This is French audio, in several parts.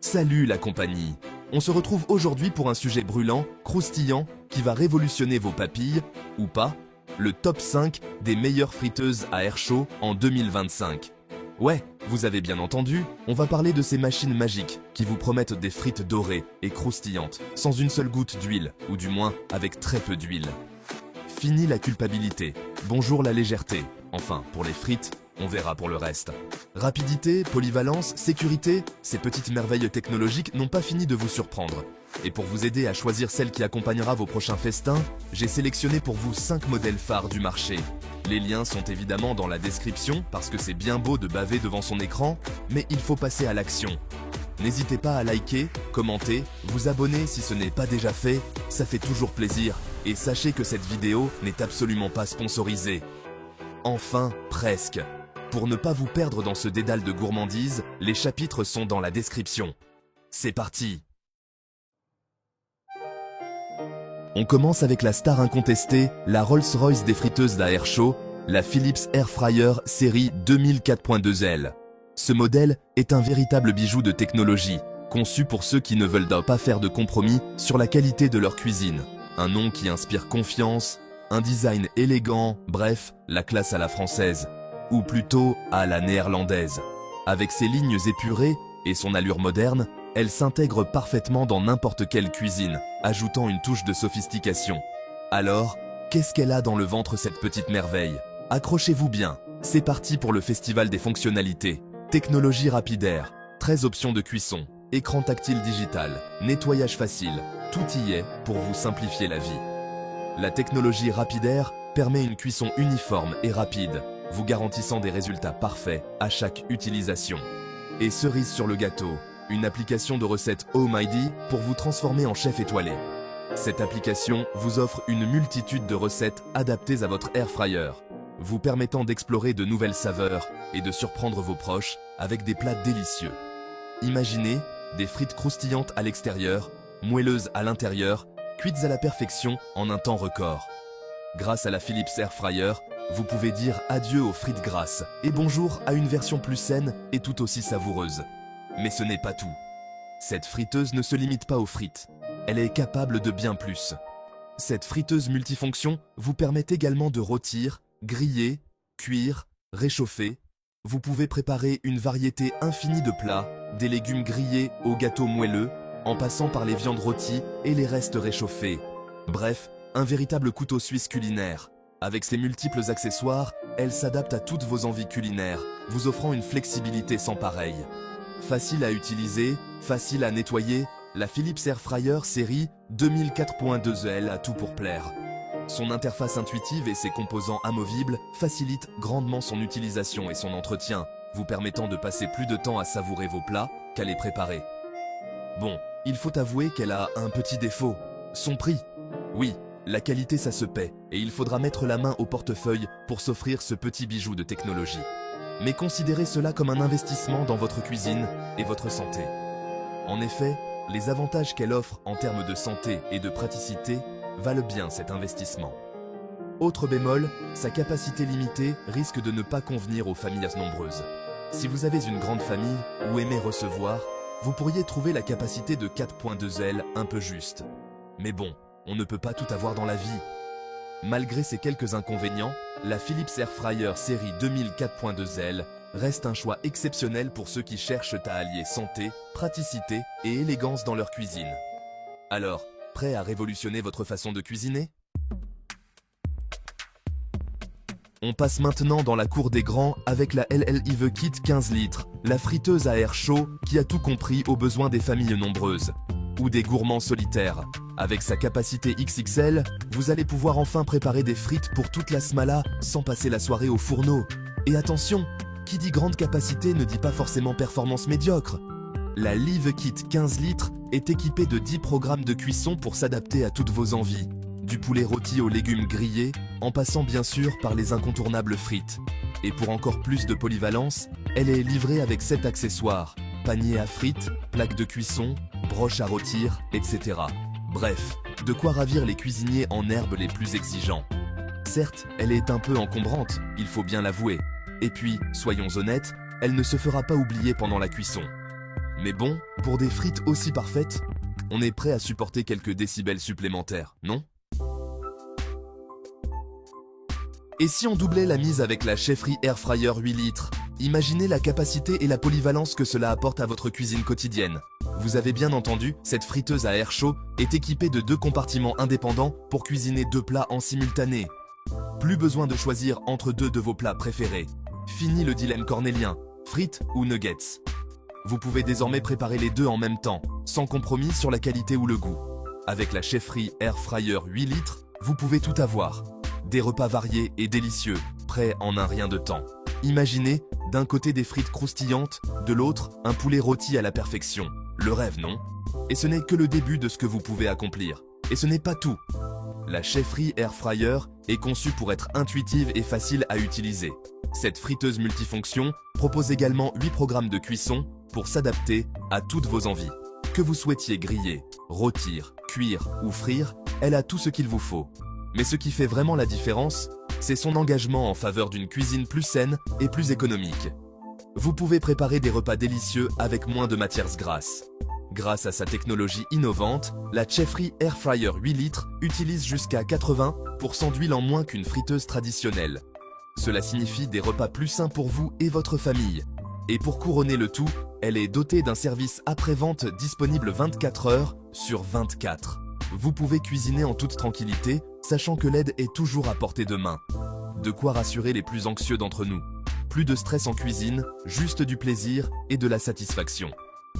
Salut la compagnie! On se retrouve aujourd'hui pour un sujet brûlant, croustillant, qui va révolutionner vos papilles, ou pas, le top 5 des meilleures friteuses à air chaud en 2025. Ouais, vous avez bien entendu, on va parler de ces machines magiques qui vous promettent des frites dorées et croustillantes, sans une seule goutte d'huile, ou du moins avec très peu d'huile. Fini la culpabilité, bonjour la légèreté, enfin pour les frites, on verra pour le reste. Rapidité, polyvalence, sécurité, ces petites merveilles technologiques n'ont pas fini de vous surprendre. Et pour vous aider à choisir celle qui accompagnera vos prochains festins, j'ai sélectionné pour vous 5 modèles phares du marché. Les liens sont évidemment dans la description parce que c'est bien beau de baver devant son écran, mais il faut passer à l'action. N'hésitez pas à liker, commenter, vous abonner si ce n'est pas déjà fait, ça fait toujours plaisir. Et sachez que cette vidéo n'est absolument pas sponsorisée. Enfin, presque. Pour ne pas vous perdre dans ce dédale de gourmandises, les chapitres sont dans la description. C'est parti! On commence avec la star incontestée, la Rolls-Royce des friteuses à air chaud, la Philips Air Fryer série 2000 4.2L. Ce modèle est un véritable bijou de technologie, conçu pour ceux qui ne veulent pas faire de compromis sur la qualité de leur cuisine. Un nom qui inspire confiance, un design élégant, bref, la classe à la française. Ou plutôt à la néerlandaise. Avec ses lignes épurées et son allure moderne, elle s'intègre parfaitement dans n'importe quelle cuisine, ajoutant une touche de sophistication. Alors, qu'est-ce qu'elle a dans le ventre cette petite merveille? Accrochez-vous bien, c'est parti pour le festival des fonctionnalités. Technologie Rapidaire, 13 options de cuisson, écran tactile digital, nettoyage facile, tout y est pour vous simplifier la vie. La technologie Rapidaire permet une cuisson uniforme et rapide, vous garantissant des résultats parfaits à chaque utilisation. Et cerise sur le gâteau, une application de recettes Home ID pour vous transformer en chef étoilé. Cette application vous offre une multitude de recettes adaptées à votre air fryer, vous permettant d'explorer de nouvelles saveurs et de surprendre vos proches avec des plats délicieux. Imaginez des frites croustillantes à l'extérieur, moelleuses à l'intérieur, cuites à la perfection en un temps record. Grâce à la Philips Air Fryer, vous pouvez dire adieu aux frites grasses et bonjour à une version plus saine et tout aussi savoureuse. Mais ce n'est pas tout. Cette friteuse ne se limite pas aux frites. Elle est capable de bien plus. Cette friteuse multifonction vous permet également de rôtir, griller, cuire, réchauffer. Vous pouvez préparer une variété infinie de plats, des légumes grillés aux gâteaux moelleux, en passant par les viandes rôties et les restes réchauffés. Bref, un véritable couteau suisse culinaire. Avec ses multiples accessoires, elle s'adapte à toutes vos envies culinaires, vous offrant une flexibilité sans pareille. Facile à utiliser, facile à nettoyer, la Philips Air Fryer série 2000 4.2L a tout pour plaire. Son interface intuitive et ses composants amovibles facilitent grandement son utilisation et son entretien, vous permettant de passer plus de temps à savourer vos plats qu'à les préparer. Bon, il faut avouer qu'elle a un petit défaut, son prix. Oui, la qualité ça se paie, et il faudra mettre la main au portefeuille pour s'offrir ce petit bijou de technologie. Mais considérez cela comme un investissement dans votre cuisine et votre santé. En effet, les avantages qu'elle offre en termes de santé et de praticité valent bien cet investissement. Autre bémol, sa capacité limitée risque de ne pas convenir aux familles nombreuses. Si vous avez une grande famille ou aimez recevoir, vous pourriez trouver la capacité de 4.2L un peu juste. Mais bon, on ne peut pas tout avoir dans la vie. Malgré ces quelques inconvénients, la Philips Air Fryer série 2000 4.2L reste un choix exceptionnel pour ceux qui cherchent à allier santé, praticité et élégance dans leur cuisine. Alors, prêt à révolutionner votre façon de cuisiner? On passe maintenant dans la cour des grands avec la LL Kit 15 litres, la friteuse à air chaud qui a tout compris aux besoins des familles nombreuses. Ou des gourmands solitaires. Avec sa capacité XXL, vous allez pouvoir enfin préparer des frites pour toute la smala sans passer la soirée au fourneau. Et attention, qui dit grande capacité ne dit pas forcément performance médiocre. La Live Kit 15 litres est équipée de 10 programmes de cuisson pour s'adapter à toutes vos envies. Du poulet rôti aux légumes grillés, en passant bien sûr par les incontournables frites. Et pour encore plus de polyvalence, elle est livrée avec 7 accessoires. Panier à frites, plaque de cuisson, broche à rôtir, etc. Bref, de quoi ravir les cuisiniers en herbe les plus exigeants. Certes, elle est un peu encombrante, il faut bien l'avouer. Et puis, soyons honnêtes, elle ne se fera pas oublier pendant la cuisson. Mais bon, pour des frites aussi parfaites, on est prêt à supporter quelques décibels supplémentaires, non? Et si on doublait la mise avec la Chefferie Air Fryer 8 litres? Imaginez la capacité et la polyvalence que cela apporte à votre cuisine quotidienne. Vous avez bien entendu, cette friteuse à air chaud est équipée de 2 compartiments indépendants pour cuisiner 2 plats en simultané. Plus besoin de choisir entre 2 de vos plats préférés. Fini le dilemme cornélien, frites ou nuggets. Vous pouvez désormais préparer les deux en même temps, sans compromis sur la qualité ou le goût. Avec la Chefferie Air Fryer 8 litres, vous pouvez tout avoir. Des repas variés et délicieux, prêts en un rien de temps. Imaginez, d'un côté des frites croustillantes, de l'autre, un poulet rôti à la perfection. Le rêve, non? Et ce n'est que le début de ce que vous pouvez accomplir. Et ce n'est pas tout. La Chefferie Air Fryer est conçue pour être intuitive et facile à utiliser. Cette friteuse multifonction propose également 8 programmes de cuisson pour s'adapter à toutes vos envies. Que vous souhaitiez griller, rôtir, cuire ou frire, elle a tout ce qu'il vous faut. Mais ce qui fait vraiment la différence, c'est son engagement en faveur d'une cuisine plus saine et plus économique. Vous pouvez préparer des repas délicieux avec moins de matières grasses. Grâce à sa technologie innovante, la Chefferie Air Fryer 8 litres utilise jusqu'à 80% d'huile en moins qu'une friteuse traditionnelle. Cela signifie des repas plus sains pour vous et votre famille. Et pour couronner le tout, elle est dotée d'un service après-vente disponible 24 heures sur 24. Vous pouvez cuisiner en toute tranquillité, sachant que l'aide est toujours à portée de main. De quoi rassurer les plus anxieux d'entre nous. Plus de stress en cuisine, juste du plaisir et de la satisfaction.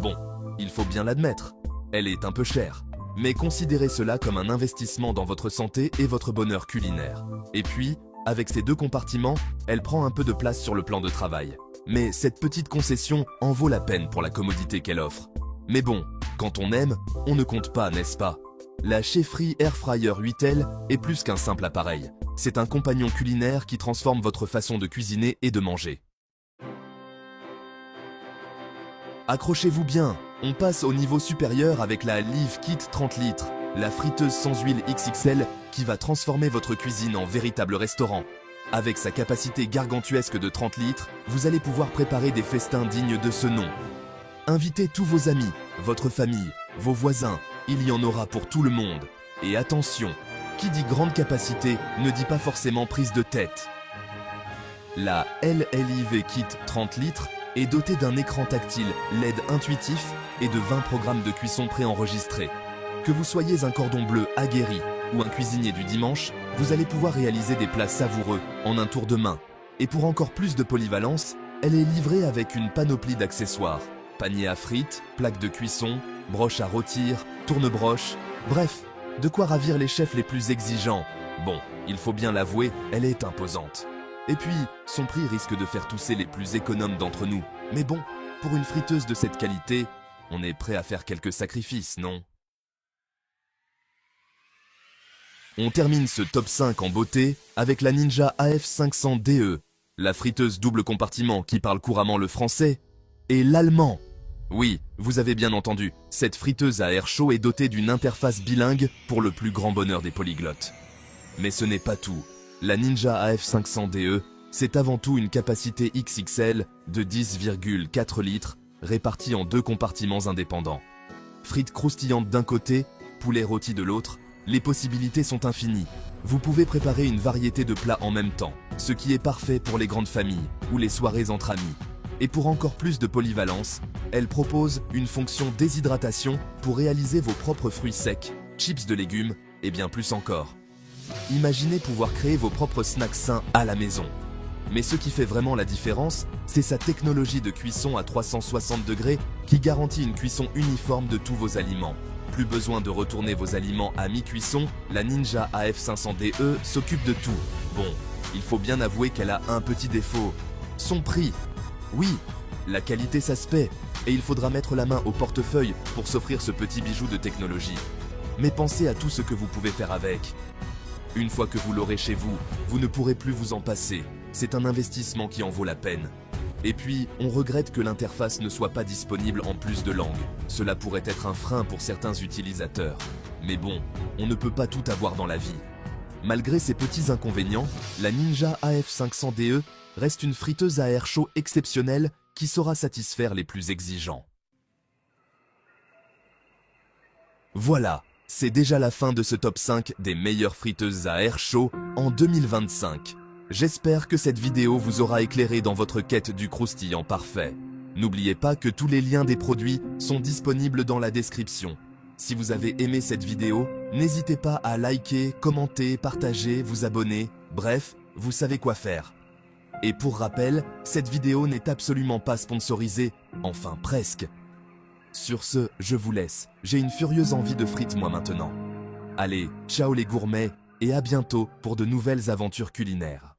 Bon, il faut bien l'admettre, elle est un peu chère. Mais considérez cela comme un investissement dans votre santé et votre bonheur culinaire. Et puis, avec ses 2 compartiments, elle prend un peu de place sur le plan de travail. Mais cette petite concession en vaut la peine pour la commodité qu'elle offre. Mais bon, quand on aime, on ne compte pas, n'est-ce pas? La Chefferie Air Fryer 8L est plus qu'un simple appareil. C'est un compagnon culinaire qui transforme votre façon de cuisiner et de manger. Accrochez-vous bien, on passe au niveau supérieur avec la Live Kit 30 litres, la friteuse sans huile XXL qui va transformer votre cuisine en véritable restaurant. Avec sa capacité gargantuesque de 30 litres, vous allez pouvoir préparer des festins dignes de ce nom. Invitez tous vos amis, votre famille, vos voisins, il y en aura pour tout le monde. Et attention, qui dit grande capacité ne dit pas forcément prise de tête. La LLIV Kit 30 litres est dotée d'un écran tactile LED intuitif et de 20 programmes de cuisson préenregistrés. Que vous soyez un cordon bleu aguerri ou un cuisinier du dimanche, vous allez pouvoir réaliser des plats savoureux en un tour de main. Et pour encore plus de polyvalence, elle est livrée avec une panoplie d'accessoires. Panier à frites, plaques de cuisson, broche à rôtir, tourne-broche, bref, de quoi ravir les chefs les plus exigeants. Bon, il faut bien l'avouer, elle est imposante. Et puis, son prix risque de faire tousser les plus économes d'entre nous. Mais bon, pour une friteuse de cette qualité, on est prêt à faire quelques sacrifices, non? On termine ce top 5 en beauté avec la Ninja AF500DE, la friteuse double compartiment qui parle couramment le français, et l'allemand. Oui, vous avez bien entendu, cette friteuse à air chaud est dotée d'une interface bilingue pour le plus grand bonheur des polyglottes. Mais ce n'est pas tout. La Ninja AF500DE, c'est avant tout une capacité XXL de 10,4 litres répartie en 2 compartiments indépendants. Frites croustillantes d'un côté, poulet rôti de l'autre, les possibilités sont infinies. Vous pouvez préparer une variété de plats en même temps, ce qui est parfait pour les grandes familles ou les soirées entre amis. Et pour encore plus de polyvalence, elle propose une fonction déshydratation pour réaliser vos propres fruits secs, chips de légumes et bien plus encore. Imaginez pouvoir créer vos propres snacks sains à la maison. Mais ce qui fait vraiment la différence, c'est sa technologie de cuisson à 360 degrés qui garantit une cuisson uniforme de tous vos aliments. Plus besoin de retourner vos aliments à mi-cuisson, la Ninja AF500DE s'occupe de tout. Bon, il faut bien avouer qu'elle a un petit défaut. Son prix. Oui, la qualité ça se paie, et il faudra mettre la main au portefeuille pour s'offrir ce petit bijou de technologie. Mais pensez à tout ce que vous pouvez faire avec. Une fois que vous l'aurez chez vous, vous ne pourrez plus vous en passer. C'est un investissement qui en vaut la peine. Et puis, on regrette que l'interface ne soit pas disponible en plus de langues. Cela pourrait être un frein pour certains utilisateurs. Mais bon, on ne peut pas tout avoir dans la vie. Malgré ces petits inconvénients, la Ninja AF500DE reste une friteuse à air chaud exceptionnelle qui saura satisfaire les plus exigeants. Voilà, c'est déjà la fin de ce top 5 des meilleures friteuses à air chaud en 2025. J'espère que cette vidéo vous aura éclairé dans votre quête du croustillant parfait. N'oubliez pas que tous les liens des produits sont disponibles dans la description. Si vous avez aimé cette vidéo, n'hésitez pas à liker, commenter, partager, vous abonner, bref, vous savez quoi faire. Et pour rappel, cette vidéo n'est absolument pas sponsorisée, enfin presque. Sur ce, je vous laisse, j'ai une furieuse envie de frites moi maintenant. Allez, ciao les gourmets, et à bientôt pour de nouvelles aventures culinaires.